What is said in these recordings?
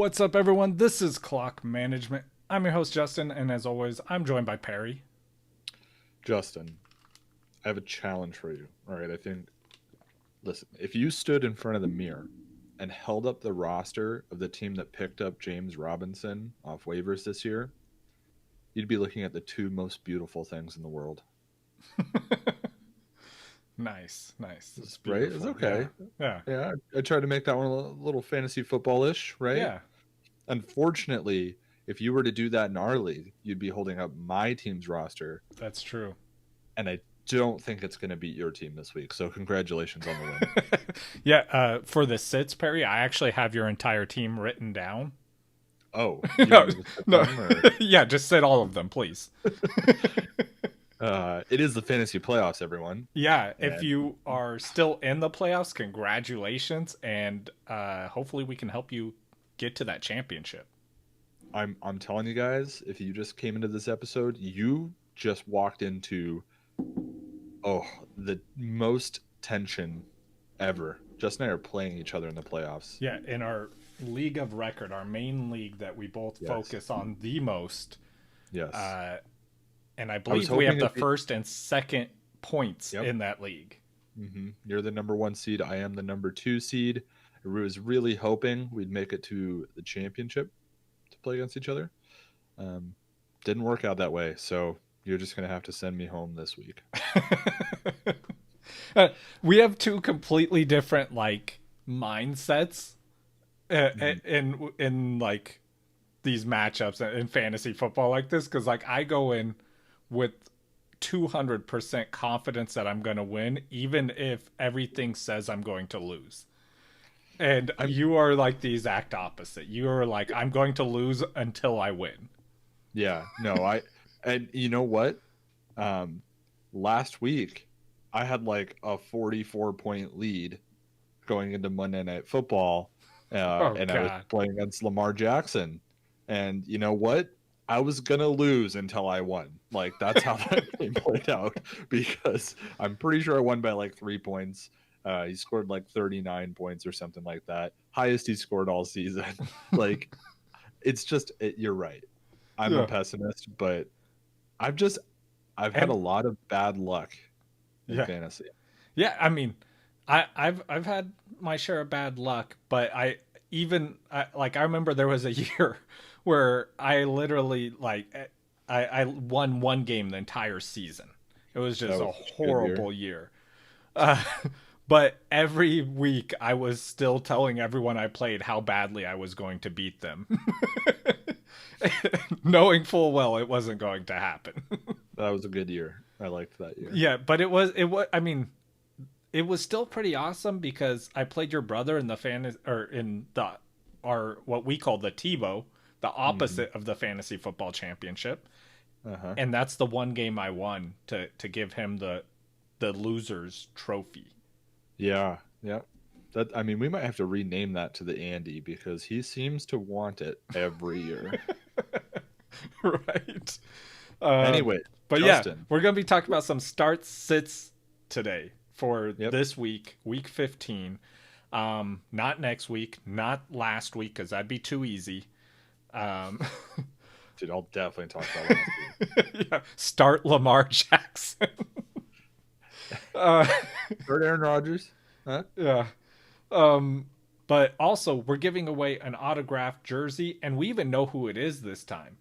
What's up, everyone? This is Clock Management. I'm your host, Justin, and as always, I'm joined by Perry. Justin, I have a challenge for you. All right, listen, if you stood in front of the mirror and held up the roster of the team that picked up James Robinson off waivers this year, you'd be looking at the two most beautiful things in the world. Nice. It's Right? beautiful. It's okay. Yeah. Yeah, I tried to make that one a little fantasy football-ish, right? Yeah. Unfortunately, if you were to do that in our league, you'd be holding up my team's roster, That's true. and I don't think it's going to beat your team this week. So congratulations on the win. Yeah. For the sits, Perry, I actually have your entire team written down. Oh, No. Yeah, just sit all of them, please. It is the fantasy playoffs, everyone. Yeah, if you are still in the playoffs, congratulations, and hopefully we can help you get to that championship. I'm telling you guys, if you just came into this episode, you just walked into the most tension ever. Justin and I are playing each other in the playoffs. Yeah, in our league of record, our main league that we both focus on the most. Yes. And I believe we have the first and second points Yep. in that league. Mm-hmm. You're the number 1 seed. I am the number 2 seed. I was really hoping we'd make it to the championship to play against each other. Didn't work out that way, so you're just going to have to send me home this week. We have two completely different mindsets in like these matchups in fantasy football like this, because I go in with 200% confidence that I'm going to win, even if everything says I'm going to lose. And you are like the exact opposite. You are like, I'm going to lose until I win. Yeah, no, and you know what? Last week I had like a 44-point lead going into Monday Night Football, and I was playing against Lamar Jackson. And you know what? I was going to lose until I won. Like, that's how that game played out, because I'm pretty sure I won by like 3 points. He scored like 39 points or something like that. Highest he scored all season. Like, it's just, you're right. I'm a pessimist, but I've had a lot of bad luck in fantasy. Yeah, I mean, I've had my share of bad luck, but I remember there was a year where I literally I won one game the entire season. It was just a horrible year. But every week I was still telling everyone I played how badly I was going to beat them. Knowing full well it wasn't going to happen. That was a good year. I liked that year. Yeah, but it was I mean, it was still pretty awesome because I played your brother in our what we call the TiVo, the opposite of the fantasy football championship. And that's the one game I won to give him the loser's trophy. Yeah. I mean, we might have to rename that to the Andy, because he seems to want it every year. Right. Anyway, but Justin. Yeah, we're going to be talking about some starts, sits today for this week, week 15. Not next week, not last week, because that'd be too easy. Dude, I'll definitely talk about last week. Yeah, start Lamar Jackson. Start Aaron Rodgers. Huh? Yeah. But also, we're giving away an autographed jersey, and we even know who it is this time.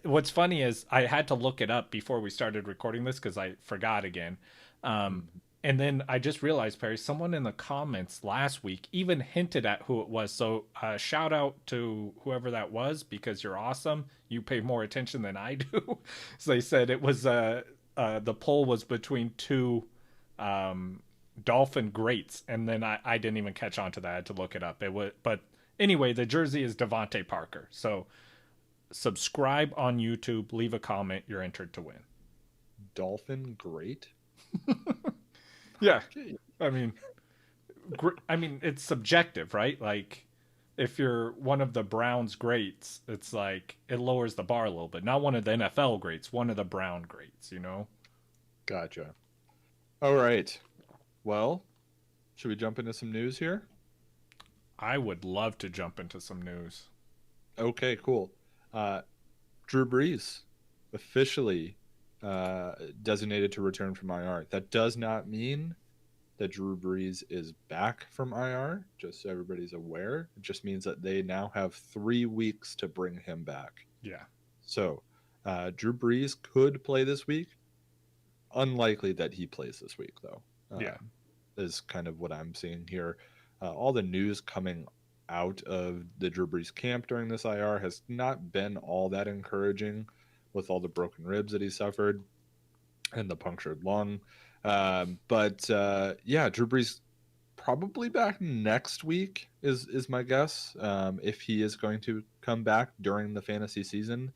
What's funny is I had to look it up before we started recording this because I forgot again. And then I just realized, Perry, someone in the comments last week even hinted at who it was. So shout out to whoever that was, because you're awesome. You pay more attention than I do. So they said it was the poll was between two Dolphin greats, and then I didn't even catch on to that. I had to look it up. But anyway, the jersey is Devontae Parker. So subscribe on YouTube, leave a comment, you're entered to win. Dolphin great? Yeah. I mean it's subjective, right? Like, if you're one of the Browns greats, it's like it lowers the bar a little bit. Not one of the NFL greats, one of the Brown greats, you know? Gotcha. All right. Well, should we jump into some news here? I would love to jump into some news. Okay, cool. Uh, Drew Brees officially designated to return from IR. That does not mean that Drew Brees is back from IR, just so everybody's aware. It just means that they now have 3 weeks to bring him back. Yeah. So Drew Brees could play this week. Unlikely that he plays this week, though, Yeah. is kind of what I'm seeing here. All the news coming out of the Drew Brees camp during this IR has not been all that encouraging with all the broken ribs that he suffered and the punctured lung. But yeah, Drew Brees probably back next week is my guess, if he is going to come back during the fantasy season.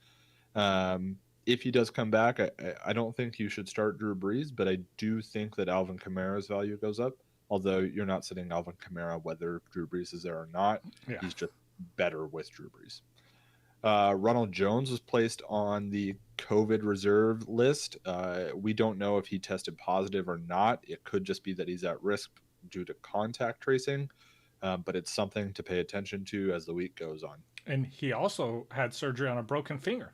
If he does come back, I don't think you should start Drew Brees, but I do think that Alvin Kamara's value goes up. Although you're not sitting Alvin Kamara whether Drew Brees is there or not. Yeah. He's just better with Drew Brees. Ronald Jones was placed on the COVID reserve list. We don't know if he tested positive or not. It could just be that he's at risk due to contact tracing, but it's something to pay attention to as the week goes on. And he also had surgery on a broken finger.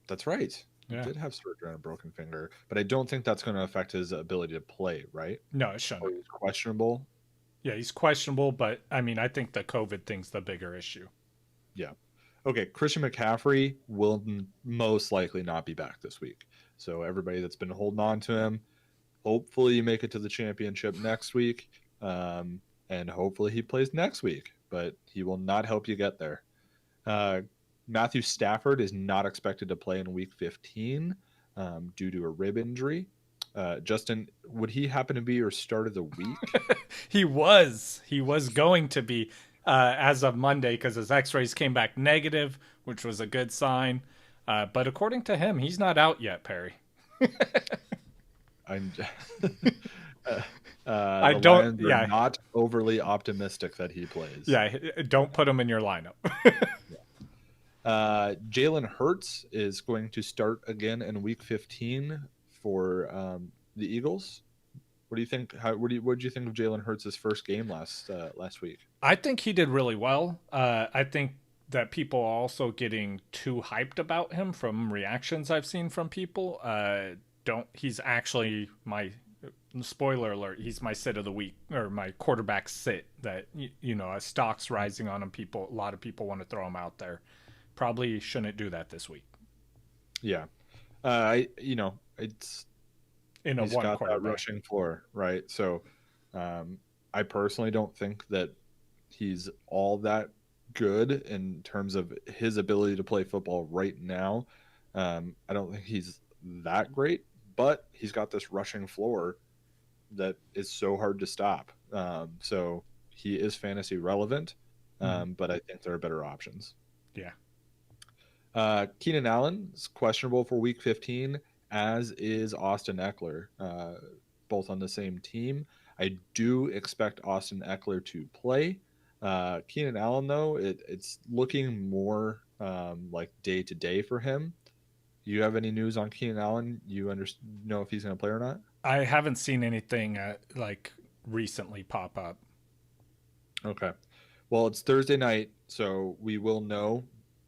That's right. Yeah. He did have surgery on a broken finger, but I don't think that's going to affect his ability to play, right? No, it shouldn't. Or he's questionable. Yeah, he's questionable, but I mean, I think the COVID thing's the bigger issue. Yeah. Okay, Christian McCaffrey will most likely not be back this week. So everybody that's been holding on to him, hopefully you make it to the championship next week, and hopefully he plays next week. But he will not help you get there. Matthew Stafford is not expected to play in Week 15 due to a rib injury. Justin, would he happen to be your start of the week? He was going to be as of Monday because his X-rays came back negative, which was a good sign. But according to him, he's not out yet, Perry. I'm. I don't. Lions are not overly optimistic that he plays. Yeah, don't put him in your lineup. Jalen Hurts is going to start again in Week 15 for the Eagles. What do you think? What did you think of Jalen Hurts' first game last week? I think he did really well. I think that people are also getting too hyped about him from reactions I've seen from people. He's actually my spoiler alert. He's my sit of the week, or my quarterback sit. That stock's rising on him. A lot of people want to throw him out there. Probably shouldn't do that this week. Yeah, it's in a he's one got quarterback that rushing floor, right? So, I personally don't think that he's all that good in terms of his ability to play football right now. I don't think he's that great, but he's got this rushing floor that is so hard to stop. So he is fantasy relevant, but I think there are better options. Yeah. Keenan Allen is questionable for Week 15, as is Austin Eckler, both on the same team. I do expect Austin Eckler to play. Keenan Allen, though, it's looking more like day-to-day for him. You have any news on Keenan Allen? You know if he's going to play or not? I haven't seen anything recently pop up. Okay. Well, it's Thursday night, so we will know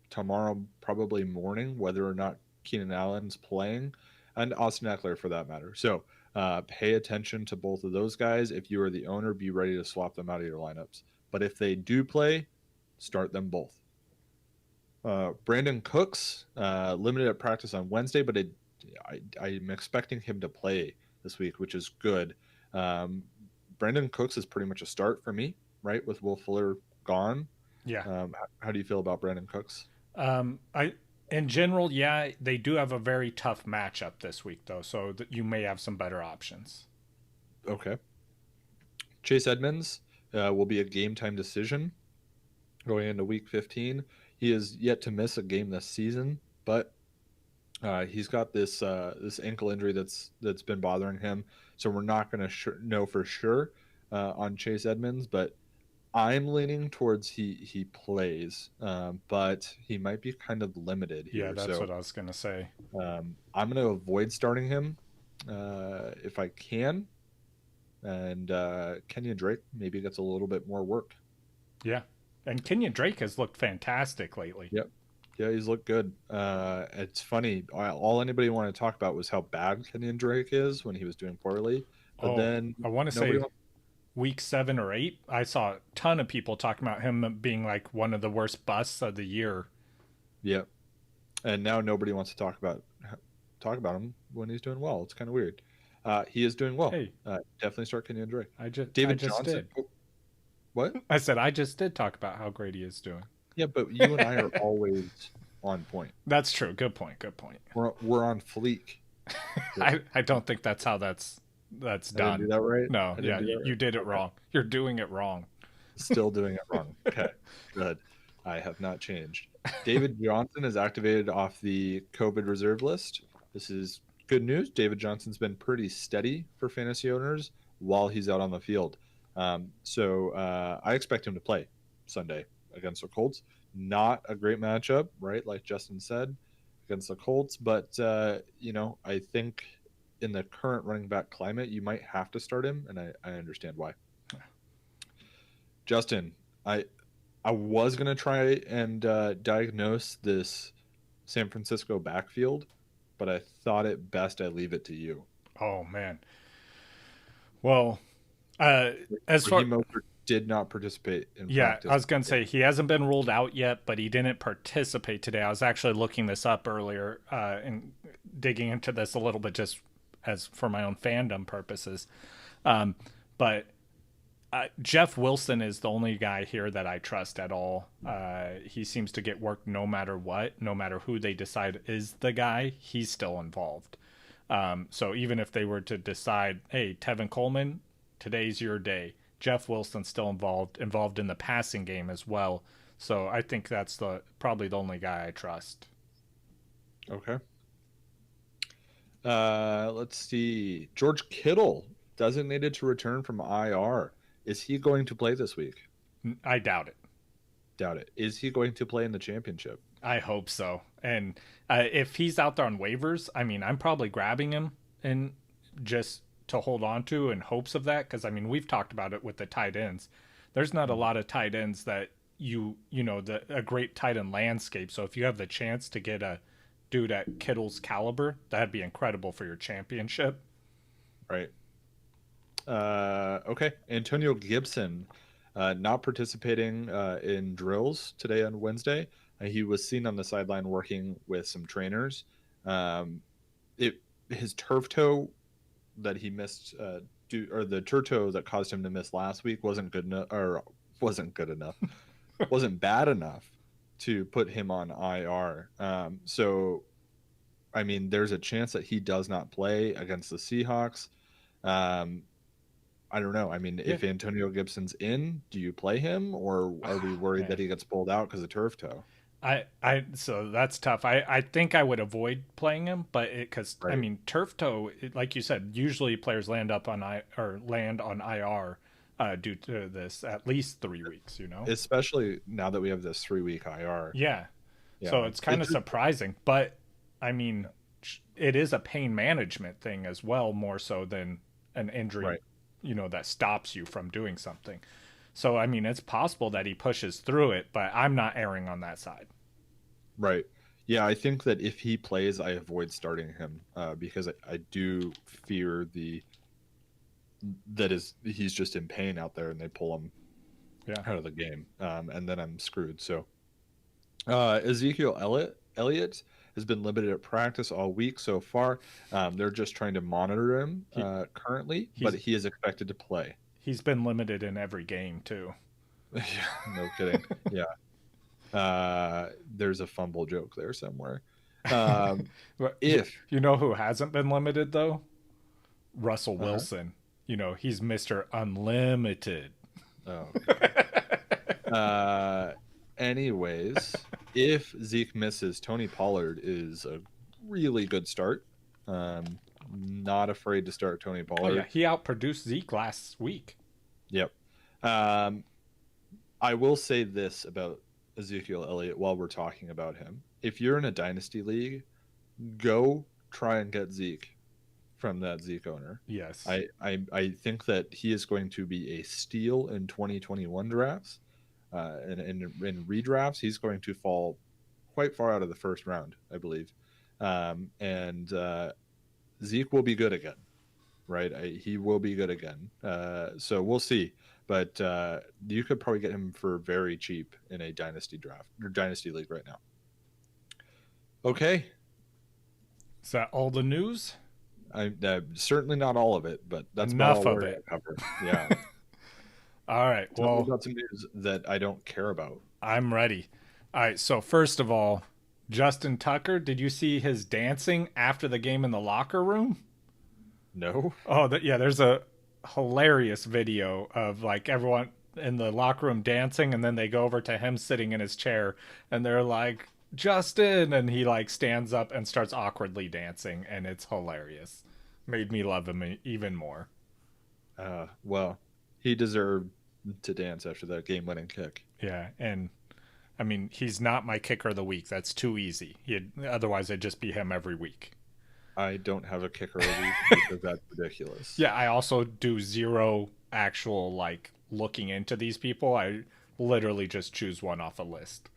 tomorrow, probably morning, whether or not Keenan Allen's playing, and Austin Eckler for that matter. So pay attention to both of those guys. If you are the owner, be ready to swap them out of your lineups. But if they do play, start them both. Brandon Cooks, limited at practice on Wednesday, but I'm expecting him to play this week, which is good. Brandon Cooks is pretty much a start for me, right, with Will Fuller gone. Yeah. How do you feel about Brandon Cooks? In general, yeah, they do have a very tough matchup this week, though, so you may have some better options. Okay. Chase Edmonds will be a game-time decision going into Week 15. He is yet to miss a game this season, but he's got this ankle injury that's been bothering him, so we're not going to know for sure on Chase Edmonds, but I'm leaning towards he plays, but he might be kind of limited here. Yeah, that's what I was going to say. I'm going to avoid starting him if I can, and Kenyon Drake maybe gets a little bit more work. Yeah. And Kenyon Drake has looked fantastic lately. Yep. Yeah, he's looked good. It's funny. All anybody wanted to talk about was how bad Kenyon Drake is when he was doing poorly. But Oh, then I want to nobody say wants. week 7 or 8, I saw a ton of people talking about him being like one of the worst busts of the year. Yep. And now nobody wants to talk about him when he's doing well. It's kind of weird. He is doing well. Hey, Definitely start Kenyon Drake. I David just Johnson. did. Oh, what? I said I just did talk about how great he is doing. Yeah, but you and I are always on point. That's true. Good point. Good point. We're on fleek. I don't think that's how that's I didn't do done. that right. No, I didn't yeah, do that you right. did it Okay. wrong. You're doing it wrong. Still doing it wrong. Okay, good. I have not changed. David Johnson is activated off the COVID reserve list. This is good news. David Johnson's been pretty steady for fantasy owners while he's out on the field. So I expect him to play Sunday against the Colts. Not a great matchup, right? Like Justin said, against the Colts. But, I think in the current running back climate, you might have to start him, and I understand why. Justin, I was gonna try and diagnose this San Francisco backfield, but I thought it best I leave it to you. Oh man. Well, uh, as far Raheem Mostert did not participate in yeah, I practice. was gonna say he hasn't been ruled out yet, but he didn't participate today. I was actually looking this up earlier and digging into this a little bit just as for my own fandom purposes. Um, but Jeff Wilson is the only guy here that I trust at all. He seems to get work no matter what, no matter who they decide is the guy. He's still involved. So even if they were to decide, hey, Tevin Coleman, today's your day. Jeff Wilson's still involved in the passing game as well. So I think that's probably the only guy I trust. Okay. Let's see. George Kittle designated to return from IR. Is he going to play this week? I doubt it. Doubt it. Is he going to play in the championship? I hope so. And if he's out there on waivers, I mean, I'm probably grabbing him and just to hold on to in hopes of that. Because I mean, we've talked about it with the tight ends. There's not a lot of tight ends that a great tight end landscape. So if you have the chance to get a dude at Kittle's caliber, that'd be incredible for your championship. Right. Okay. Antonio Gibson not participating in drills today on Wednesday. He was seen on the sideline working with some trainers. His turf toe that he missed, or the turf toe that caused him to miss last week wasn't good enough, or wasn't good enough, wasn't bad enough to put him on IR. So, I mean, there's a chance that he does not play against the Seahawks. I don't know. I mean, if Antonio Gibson's in, do you play him, or are we worried that he gets pulled out because of turf toe? So that's tough. I think I would avoid playing him, but because I mean turf toe, like you said, usually players land on IR due to this at least 3 weeks. Especially now that we have this 3-week IR. Yeah. Yeah, So it's kind of surprising, but I mean, it is a pain management thing as well, more so than an injury, right. That stops you from doing something. So, I mean, it's possible that he pushes through it, but I'm not erring on that side. Right. Yeah, I think that if he plays, I avoid starting him because I do fear he's just in pain out there and they pull him out of the game, and then I'm screwed. So Ezekiel Elliott has been limited at practice all week so far. They're just trying to monitor him currently, but he is expected to play. He's been limited in every game too. No kidding. Yeah. There's a fumble joke there somewhere. If you know who hasn't been limited though, Russell Wilson. He's Mr. Unlimited. Oh. Anyways, if Zeke misses, Tony Pollard is a really good start. Not afraid to start Tony Pollard. Oh, yeah. He outproduced Zeke last week. Yep. I will say this about Ezekiel Elliott while we're talking about him. If you're in a dynasty league, go try and get Zeke from that Zeke owner. Yes. I think that he is going to be a steal in 2021 drafts. In redrafts, he's going to fall quite far out of the first round, I believe. And Zeke will be good again, right? He will be good again. So we'll see. But you could probably get him for very cheap in a dynasty draft or dynasty league right now. Okay. Is that all the news? Certainly not all of it, but that's enough about all of we're it. gonna cover. Yeah. All right. Tell me Well, about some news that I don't care about. I'm ready. All right. So first of all, Justin Tucker, did you see his dancing after the game in the locker room? No. Oh, yeah. There's a hilarious video of like everyone in the locker room dancing, and then they go over to him sitting in his chair, and they're like, Justin, and he like stands up and starts awkwardly dancing, and it's hilarious. Made me love him even more. Well, he deserved to dance after that game-winning kick. Yeah, and I mean, he's not my kicker of the week. That's too easy. Otherwise, it'd just be him every week. I don't have a kicker of the week because that's ridiculous. Yeah, I also do zero actual like looking into these people. I literally just choose one off a list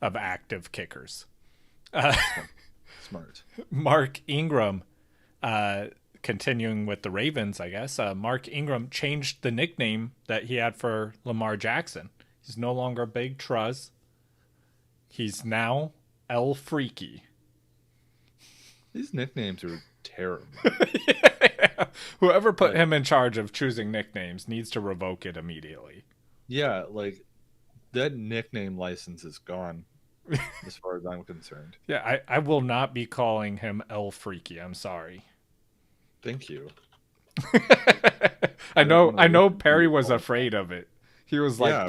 of active kickers. Smart. Mark Ingram, continuing with the Ravens, I guess. Mark Ingram changed the nickname that he had for Lamar Jackson. He's no longer Big Truz. He's now El Freaky. These nicknames are terrible. Yeah. Whoever put him in charge of choosing nicknames needs to revoke it immediately. Yeah, like that nickname license is gone as far as I'm concerned. Yeah, I will not be calling him El Freaky. I'm sorry. Thank you. I know Perry was afraid of it. He was like, Yeah,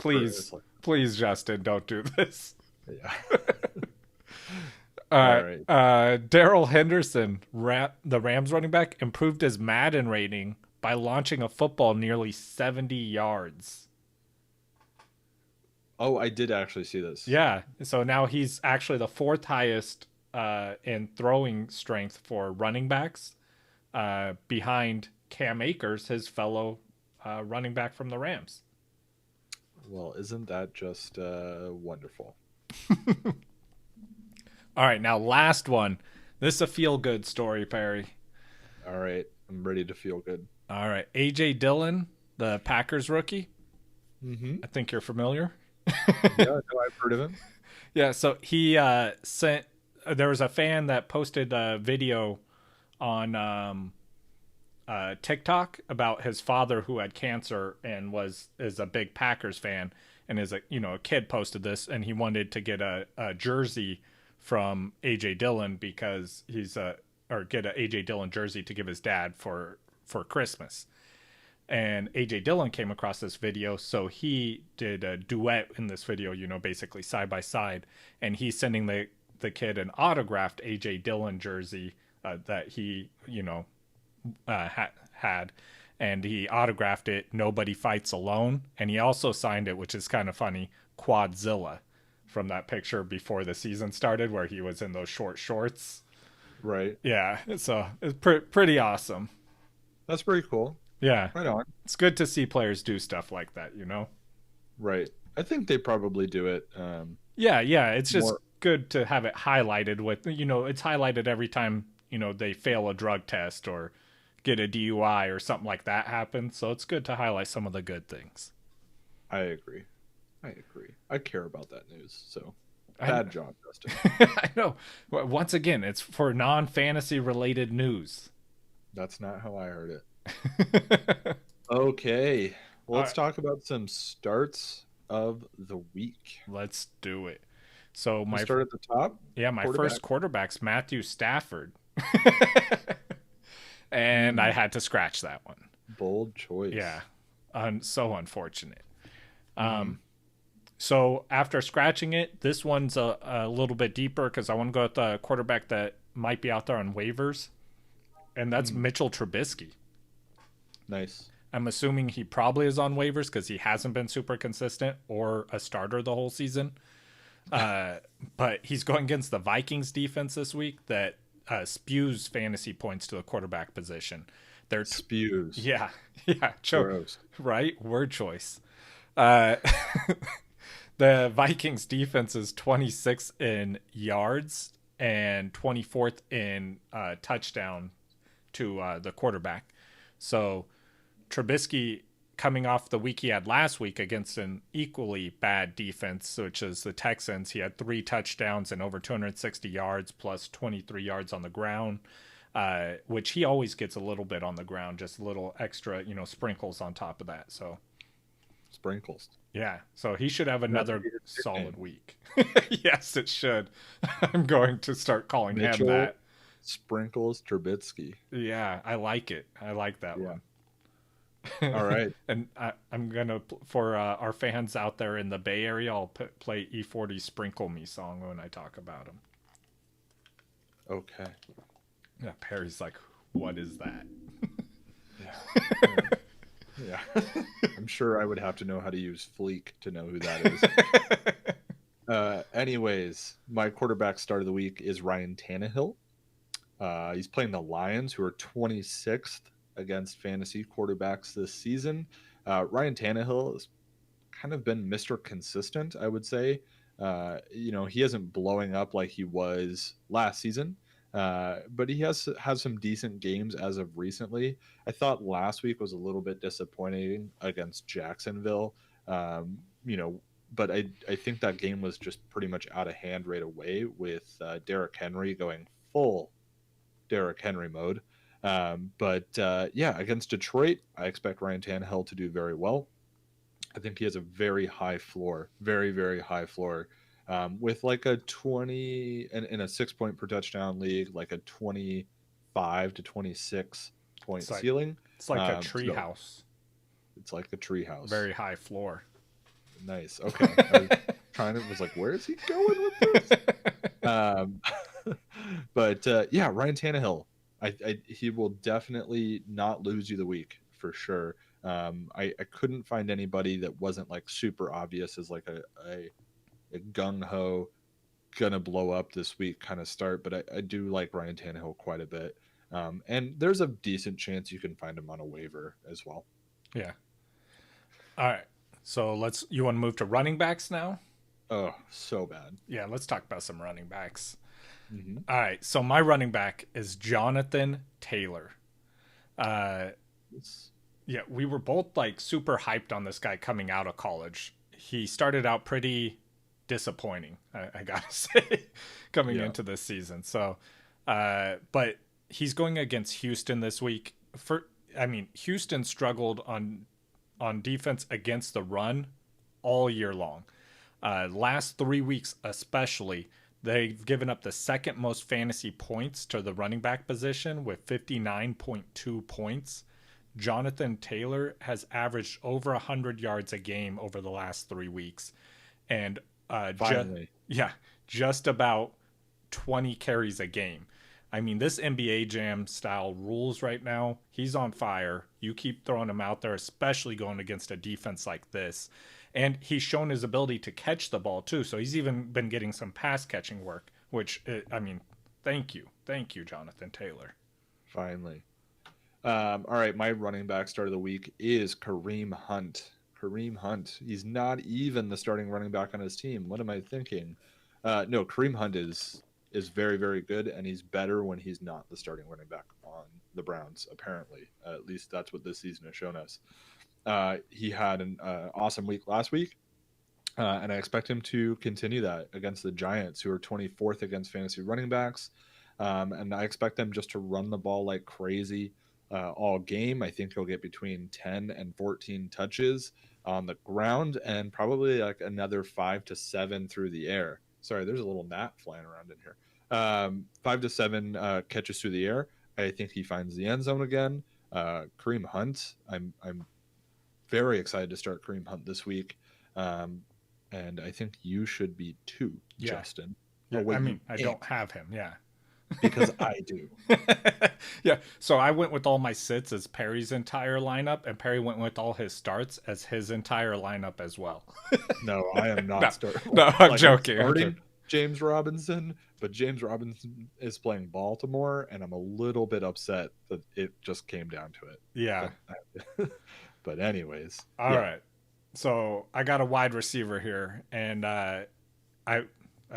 please, Justin, don't do this. Yeah. All right. Daryl Henderson, the Rams running back, improved his Madden rating by launching a football nearly 70 yards. Oh, I did actually see this. Yeah. So now he's actually the fourth highest in throwing strength for running backs, behind Cam Akers, his fellow running back from the Rams. Well, isn't that just wonderful? All right, now last one. This is a feel-good story, Perry. All right, I'm ready to feel good. All right, A.J. Dillon, the Packers rookie. Mm-hmm. I think you're familiar. Yeah, no, I've heard of him. Yeah, so he sent. There was a fan that posted a video on TikTok about his father who had cancer and is a big Packers fan, and is a kid posted this, and he wanted to get a jersey from AJ Dillon because get a AJ Dillon jersey to give his dad for Christmas. And AJ Dillon came across this video, so he did a duet in this video, basically side by side, and he's sending the kid an autographed AJ Dillon jersey that he had, and he autographed it "Nobody Fights Alone," and he also signed it, which is kind of funny, Quadzilla, from that picture before the season started where he was in those short shorts. Right. Yeah, so it's pretty awesome. That's pretty cool. Yeah. Right on. It's good to see players do stuff like that, Right. I think they probably do it. Yeah, it's just good to have it highlighted with, it's highlighted every time, they fail a drug test or get a DUI or something like that happens. So it's good to highlight some of the good things. I agree. I care about that news. So bad job, Justin. I know. Once again, it's for non-fantasy related news. That's not how I heard it. Okay. Well, let's talk about some starts of the week. Let's do it. So my start at the top. Yeah, my first quarterback's Matthew Stafford. And I had to scratch that one. Bold choice. Yeah. So unfortunate. So after scratching it, this one's a little bit deeper because I want to go with the quarterback that might be out there on waivers, and that's Mitchell Trubisky. Nice. I'm assuming he probably is on waivers because he hasn't been super consistent or a starter the whole season. But he's going against the Vikings defense this week that spews fantasy points to the quarterback position. They're spews. Yeah. Gross. Right? Word choice. The Vikings defense is 26th in yards and 24th in touchdown to the quarterback. So Trubisky, coming off the week he had last week against an equally bad defense, which is the Texans, he had 3 touchdowns and over 260 yards plus 23 yards on the ground, which he always gets a little bit on the ground, just a little extra, sprinkles on top of that. So Sprinkles. yeah, so he should have another solid week. Yes, it should. I'm going to start calling Mitchell him that. Sprinkles Trubisky. Yeah, I like it. I like that one. All right. And I'm going to, for our fans out there in the Bay Area, I'll play E40 Sprinkle Me song when I talk about him. Okay. Yeah, Perry's like, what is that? Yeah. Yeah. I'm sure I would have to know how to use Fleek to know who that is. Anyways, my quarterback start of the week is Ryan Tannehill. He's playing the Lions, who are 26th against fantasy quarterbacks this season. Ryan Tannehill has kind of been Mr. Consistent, I would say. He isn't blowing up like he was last season. But he has some decent games as of recently. I thought last week was a little bit disappointing against Jacksonville. But I think that game was just pretty much out of hand right away with Derrick Henry going full Derrick Henry mode. Against Detroit, I expect Ryan Tannehill to do very well. I think he has a very high floor, very, very high floor. With like a 20 in a 6 point per touchdown league, like a 25 to 26 point ceiling. It's like a tree house. It's like a tree house. Very high floor. Nice. Okay. I was like, where is he going with this? Ryan Tannehill, he will definitely not lose you the week for sure. I couldn't find anybody that wasn't like super obvious as like a gung-ho gonna blow up this week kind of start, but I do like Ryan Tannehill quite a bit, and there's a decent chance you can find him on a waiver as well. Yeah. All right, so you want to move to running backs now? Oh, so bad. Yeah, let's talk about some running backs. Mm-hmm. All right, so my running back is Jonathan Taylor. Yeah, we were both like super hyped on this guy coming out of college. He started out pretty disappointing, I gotta say, coming into this season. So, but he's going against Houston this week. Houston struggled on defense against the run all year long. Last 3 weeks especially, they've given up the second most fantasy points to the running back position with 59.2 points. Jonathan Taylor has averaged over 100 yards a game over the last 3 weeks. And just about 20 carries a game. I mean, this NBA Jam style rules right now. He's on fire. You keep throwing him out there, especially going against a defense like this. And he's shown his ability to catch the ball too. So he's even been getting some pass catching work, which, thank you. Thank you, Jonathan Taylor. Finally. All right, my running back start of the week is Kareem Hunt. Kareem Hunt. He's not even the starting running back on his team. What am I thinking? No, Kareem Hunt is very, very good, and he's better when he's not the starting running back on the Browns, apparently. At least that's what this season has shown us. He had an awesome week last week, and I expect him to continue that against the Giants, who are 24th against fantasy running backs. And I expect them just to run the ball like crazy all game. I think he'll get between 10 and 14 touches on the ground and probably like another 5 to 7 through the air. Sorry, there's a little gnat flying around in here. 5 to 7 catches through the air. I think he finds the end zone again. Kareem Hunt, I'm very excited to start Kareem Hunt this week. And I think you should be too, Justin. Yeah, I don't have him, yeah. Because I do. Yeah, so I went with all my sits as Perry's entire lineup, and Perry went with all his starts as his entire lineup as well. No, I am not starting. No, I'm joking. I'm starting James Robinson, but James Robinson is playing Baltimore, and I'm a little bit upset that it just came down to it. Yeah. But anyways. All right. So I got a wide receiver here, and I, I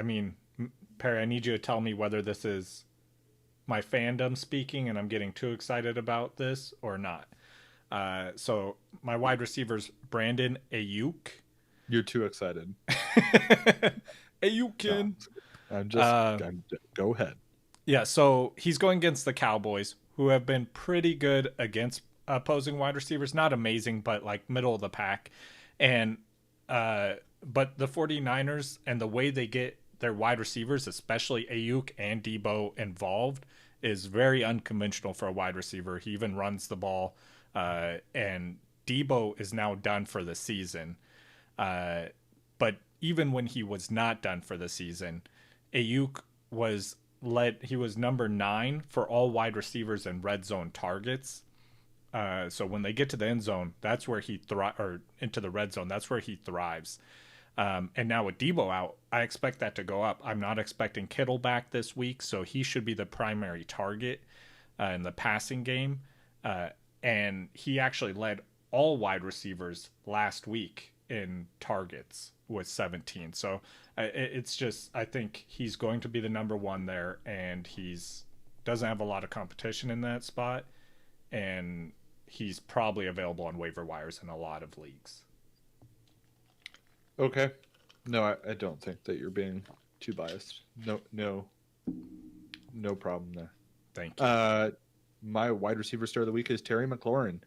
mean, Perry, I need you to tell me whether this is my fandom speaking, and I'm getting too excited about this or not. So my wide receivers, Brandon Ayuk. You're too excited. No, Ayukin. I'm just. Uh, Go ahead. yeah, so he's going against the Cowboys, who have been pretty good against opposing wide receivers. Not amazing, but like middle of the pack. And but the 49ers and the way they get their wide receivers, especially Ayuk and Debo involved, is very unconventional for a wide receiver. He even runs the ball, and Debo is now done for the season. Uh, but even when he was not done for the season, Ayuk was he was number 9 for all wide receivers in red zone targets. So when they get to the end zone, that's where he or into the red zone. That's where he thrives. And now with Debo out, I expect that to go up. I'm not expecting Kittle back this week, so he should be the primary target in the passing game. And he actually led all wide receivers last week in targets with 17. So it's just, I think he's going to be the number 1 there, and he's doesn't have a lot of competition in that spot, and he's probably available on waiver wires in a lot of leagues. Okay. No, I don't think that you're being too biased. No, no, no problem there. Thank you. My wide receiver star of the week is Terry McLaurin.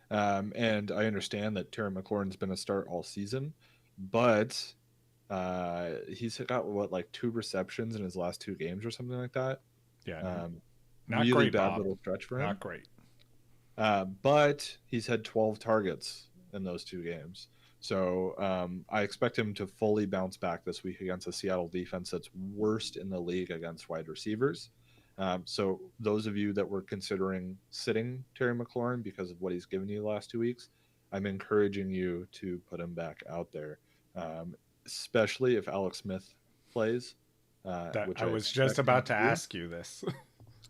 And I understand that Terry McLaurin's been a start all season, but he's got what, like 2 receptions in his last 2 games or something like that. Yeah, not Really great, bad Bob. little stretch for him. Not great. But he's had 12 targets in those 2 games. So I expect him to fully bounce back this week against a Seattle defense that's worst in the league against wide receivers. So those of you that were considering sitting Terry McLaurin because of what he's given you the last 2 weeks, I'm encouraging you to put him back out there, especially if Alex Smith plays. I was just about to ask you this.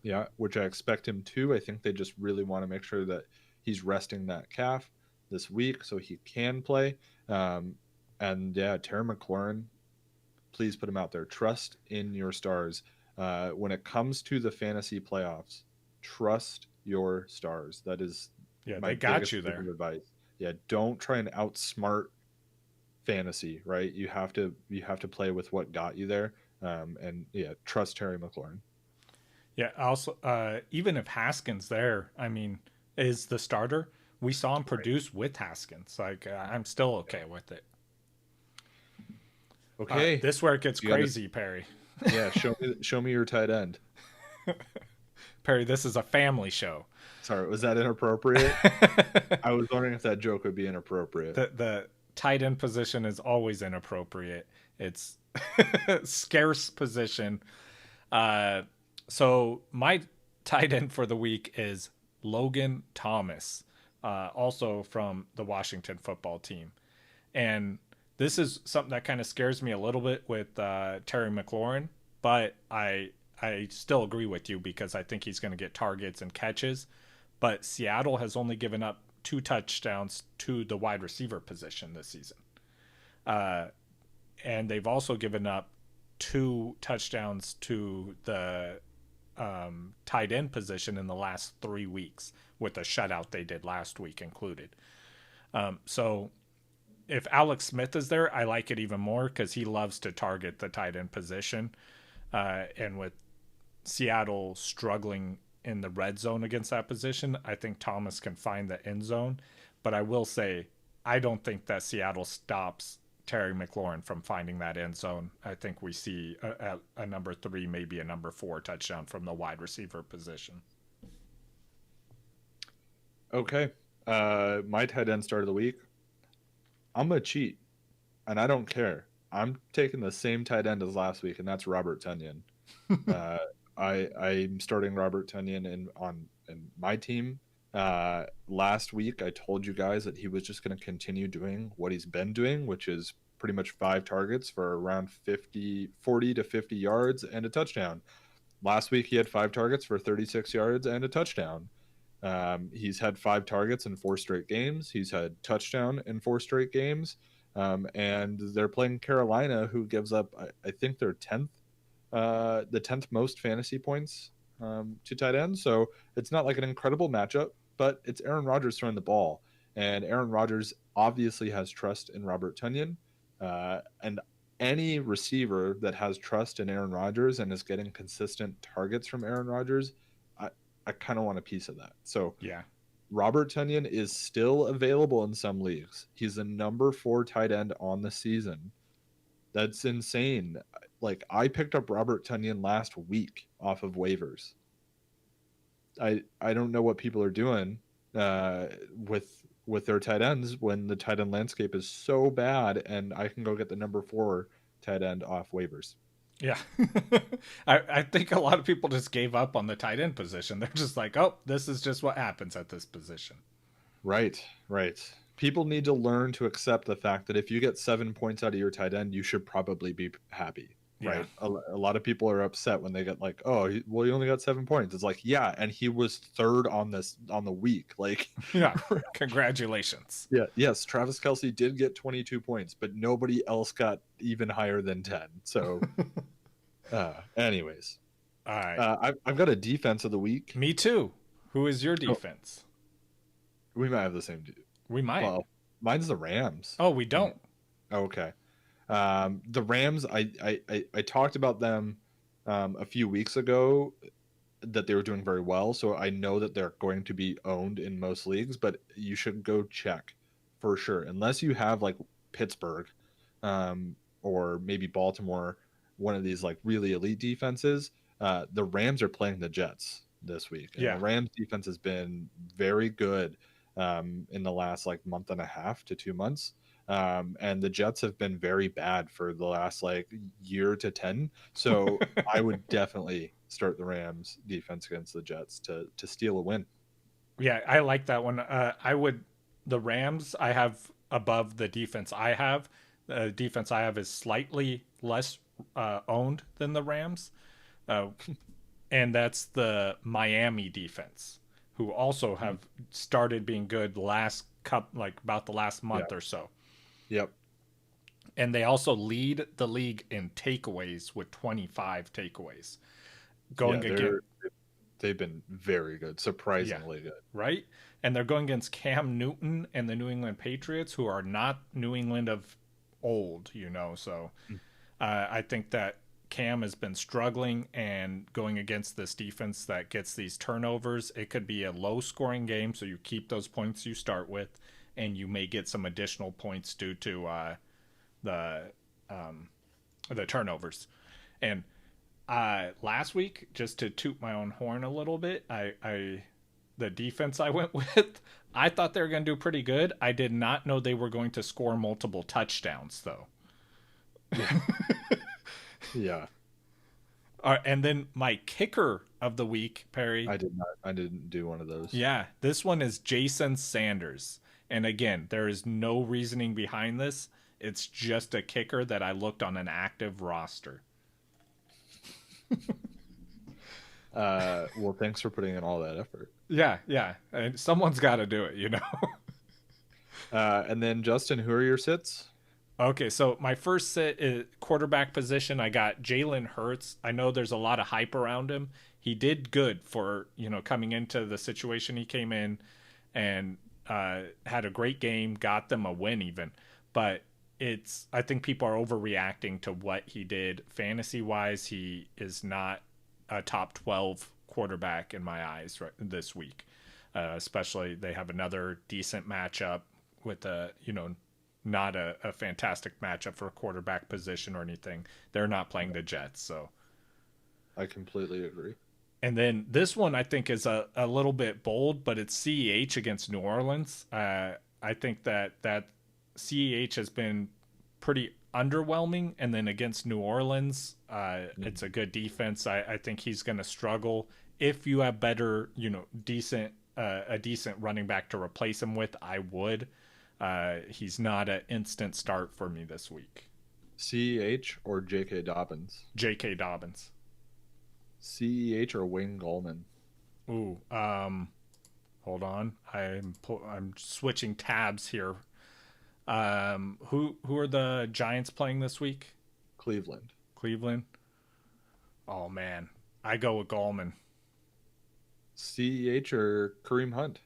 Yeah, which I expect him to. I think they just really want to make sure that he's resting that calf this week so he can play. And yeah, Terry McLaurin, please put him out there. Trust in your stars. When it comes to the fantasy playoffs, trust your stars. That is they got you there. Advice. Yeah, don't try and outsmart fantasy. Right, you have to play with what got you there. And yeah, trust Terry McLaurin. Yeah. Also, even if Haskins there, I mean, is the starter, we saw him produce with Haskins. Like I'm still okay with it. Okay, this is where it gets crazy, Perry. Yeah, show me your tight end. Perry, this is a family show. Sorry, was that inappropriate? I was wondering if that joke would be inappropriate. The tight end position is always inappropriate. It's scarce position. So my tight end for the week is Logan Thomas, also from the Washington football team. And this is something that kind of scares me a little bit with Terry McLaurin, but I still agree with you because I think he's going to get targets and catches. But Seattle has only given up 2 touchdowns to the wide receiver position this season. And they've also given up 2 touchdowns to the tight end position in the last 3 weeks, with the shutout they did last week included. So if Alex Smith is there, I like it even more because he loves to target the tight end position. And with Seattle struggling in the red zone against that position, I think Thomas can find the end zone. But I will say, I don't think that Seattle stops Terry McLaurin from finding that end zone. I think we see a number 3, maybe a number 4 touchdown from the wide receiver position. Okay. My tight end start of the week. I'm going to cheat, and I don't care. I'm taking the same tight end as last week, and that's Robert Tanyan. I'm starting Robert Tanyan in my team. Last week, I told you guys that he was just going to continue doing what he's been doing, which is pretty much 5 targets for around 40 to 50 yards and a touchdown. Last week, he had 5 targets for 36 yards and a touchdown. He's had 5 targets in 4 straight games. He's had touchdown in 4 straight games. And they're playing Carolina, who gives up, I think, their 10th, the 10th most fantasy points to tight ends. So it's not like an incredible matchup, but it's Aaron Rodgers throwing the ball. And Aaron Rodgers obviously has trust in Robert Tonyan. And any receiver that has trust in Aaron Rodgers and is getting consistent targets from Aaron Rodgers, I kind of want a piece of that. So Yeah. Robert Tonyan is still available in some leagues. He's the number 4 tight end on the season. That's insane. Like, I picked up Robert Tonyan last week off of waivers. I don't know what people are doing with their tight ends when the tight end landscape is so bad, and I can go get the number 4 tight end off waivers. Yeah. I think a lot of people just gave up on the tight end position. They're just like, oh, this is just what happens at this position. Right, right. People need to learn to accept the fact that if you get 7 points out of your tight end, you should probably be happy. Right. Yeah. A lot of people are upset when they get like, oh, well, he only got 7 points. It's like, yeah, and he was third on the week. Like, Yeah. Congratulations. yeah, yes, Travis Kelce did get 22 points, but nobody else got even higher than 10. So, anyways, All right. I've got a defense of the week. Me too. Who is your defense? We might have the same. We might. Well, mine's the Rams. Oh, we don't. Okay. The Rams, I talked about them a few weeks ago that they were doing very well. So I know that they're going to be owned in most leagues, but you should go check for sure. Unless you have like Pittsburgh or maybe Baltimore, one of these like really elite defenses, the Rams are playing the Jets this week. And Yeah. the Rams defense has been very good in the last like month and a half to 2 months. And the Jets have been very bad for the last like year to 10. So I would definitely start the Rams defense against the Jets to steal a win. Yeah, I like that one. The Rams I have above the defense I have. The defense I have is slightly less owned than the Rams. Uh, and that's the Miami defense, who also have started being good like about the last month or so. Yep. And they also lead the league in takeaways with 25 takeaways. They've been very good, surprisingly good. Right? And they're going against Cam Newton and the New England Patriots, who are not New England of old, So I think that Cam has been struggling, and going against this defense that gets these turnovers, it could be a low-scoring game, so you keep those points you start with, and you may get some additional points due to the turnovers. And last week, just to toot my own horn a little bit, the defense I went with, I thought they were going to do pretty good. I did not know they were going to score multiple touchdowns, though. Yeah. And then my kicker of the week, Perry. I didn't do one of those. Yeah, this one is Jason Sanders. And again, there is no reasoning behind this. It's just a kicker that I looked on an active roster. Well, thanks for putting in all that effort. Yeah. And someone's got to do it, And then, Justin, who are your sits? Okay, so my first sit is quarterback position. I got Jalen Hurts. I know there's a lot of hype around him. He did good for, coming into the situation he came in, and had a great game, got them a win even. But I think people are overreacting to what he did. Fantasy-wise, he is not a top 12 quarterback in my eyes this week. Especially they have another decent matchup with not a fantastic matchup for a quarterback position or anything. They're not playing the Jets, so. I completely agree. And then this one I think is a little bit bold, but it's CEH against New Orleans. I think that CEH has been pretty underwhelming, and then against New Orleans, it's a good defense. I think he's going to struggle. If you have better, a decent running back to replace him with, I would. He's not an instant start for me this week. CEH or J.K. Dobbins? J.K. Dobbins. CEH or Wayne Gallman? Ooh, Hold on. I'm switching tabs here. Who are the Giants playing this week? Cleveland. Cleveland. Oh man, I go with Gallman. CEH or Kareem Hunt.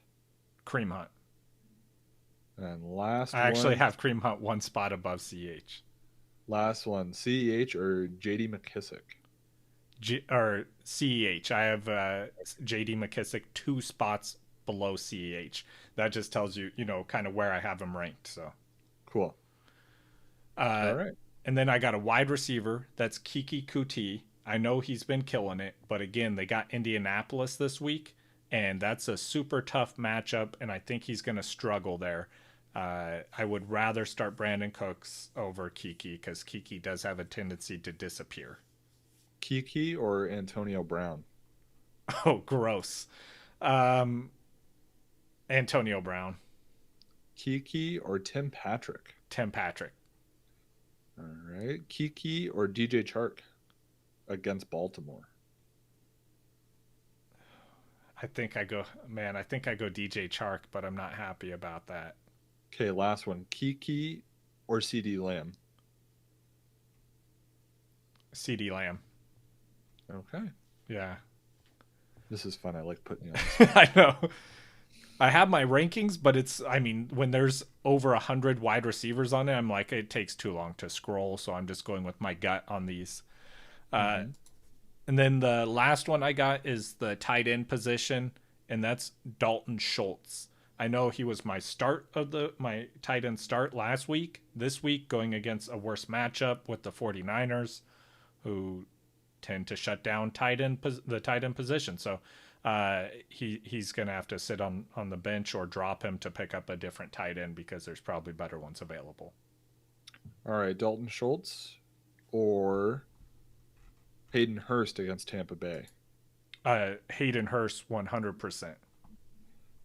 Kareem Hunt. And last I actually one. have Kareem Hunt one spot above CH. Last one. CEH or JD McKissick. Or CEH. I have JD McKissick 2 spots below CEH. That just tells you, kind of where I have him ranked. So Cool. Uh, All right. and then I got a wide receiver. That's Kiki Kuti. I know he's been killing it, but again, they got Indianapolis this week, and that's a super tough matchup, and I think he's going to struggle there. I would rather start Brandon Cooks over Kiki because Kiki does have a tendency to disappear. Kiki or Antonio Brown? Oh, gross. Um, Antonio Brown. Kiki or Tim Patrick? Tim Patrick. All right. Kiki or DJ Chark against Baltimore? I think I go DJ Chark, but I'm not happy about that. Okay, last one. Kiki or CD Lamb? CD Lamb. Okay. Yeah. This is fun. I like putting you on. I know. I have my rankings, but when there's over 100 wide receivers on it, I'm like, it takes too long to scroll, so I'm just going with my gut on these. And then the last one I got is the tight end position, and that's Dalton Schultz. I know he was my my tight end start last week. This week, going against a worse matchup with the 49ers, who tend to shut down the tight end position. So he's going to have to sit on the bench or drop him to pick up a different tight end because there's probably better ones available. All right, Dalton Schultz or Hayden Hurst against Tampa Bay? Hayden Hurst 100%.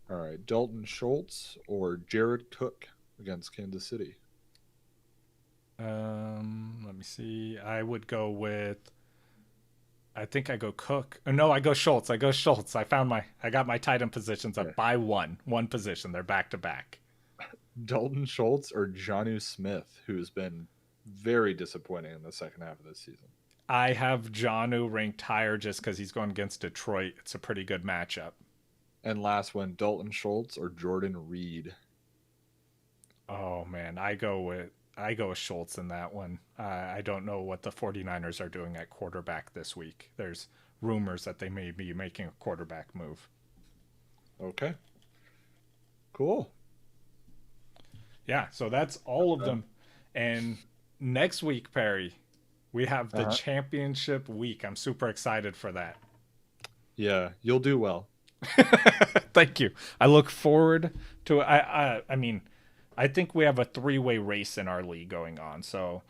All right, Dalton Schultz or Jared Cook against Kansas City? Let me see. I would go with. I think I go Cook. No, I go Schultz. I got my tight end positions up by one position. They're back to back. Dalton Schultz or Jonnu Smith, who's been very disappointing in the second half of this season? I have Jonnu ranked higher just because he's going against Detroit. It's a pretty good matchup. And last one, Dalton Schultz or Jordan Reed? Oh man, I go with Schultz in that one. I don't know what the 49ers are doing at quarterback this week. There's rumors that they may be making a quarterback move. Okay. Cool. Yeah, so that's all of them. And next week, Perry, we have the championship week. I'm super excited for that. Yeah, you'll do well. Thank you. I look forward to it. I think we have a 3-way race in our league going on. So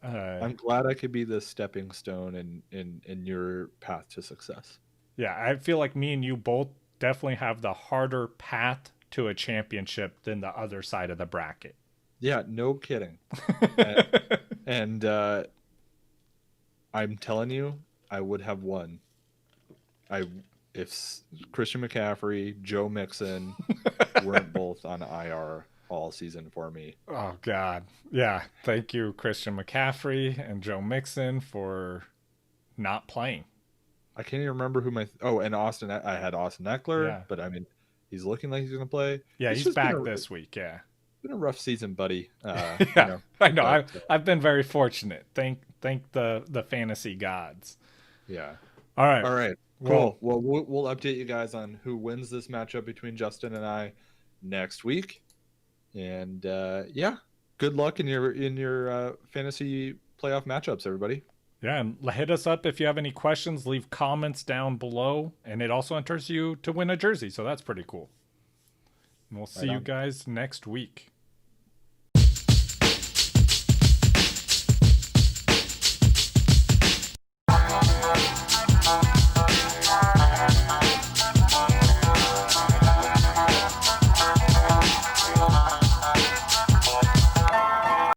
I'm glad I could be the stepping stone in your path to success. Yeah, I feel like me and you both definitely have the harder path to a championship than the other side of the bracket. Yeah, no kidding. and I'm telling you, I would have won. If Christian McCaffrey, Joe Mixon weren't both on IR all season for me. Oh God, yeah. Thank you, Christian McCaffrey and Joe Mixon, for not playing. I can't even remember who and Austin. I had Austin Eckler, but he's looking like he's going to play. Yeah, he's back this week. Yeah, it's been a rough season, buddy. Yeah, I know. I've been very fortunate. Thank the fantasy gods. Yeah. All right. Cool. Well, we'll update you guys on who wins this matchup between Justin and I next week. And good luck in your fantasy playoff matchups, everybody. Yeah, and hit us up if you have any questions. Leave comments down below, and it also enters you to win a jersey, so that's pretty cool. And we'll see you guys next week.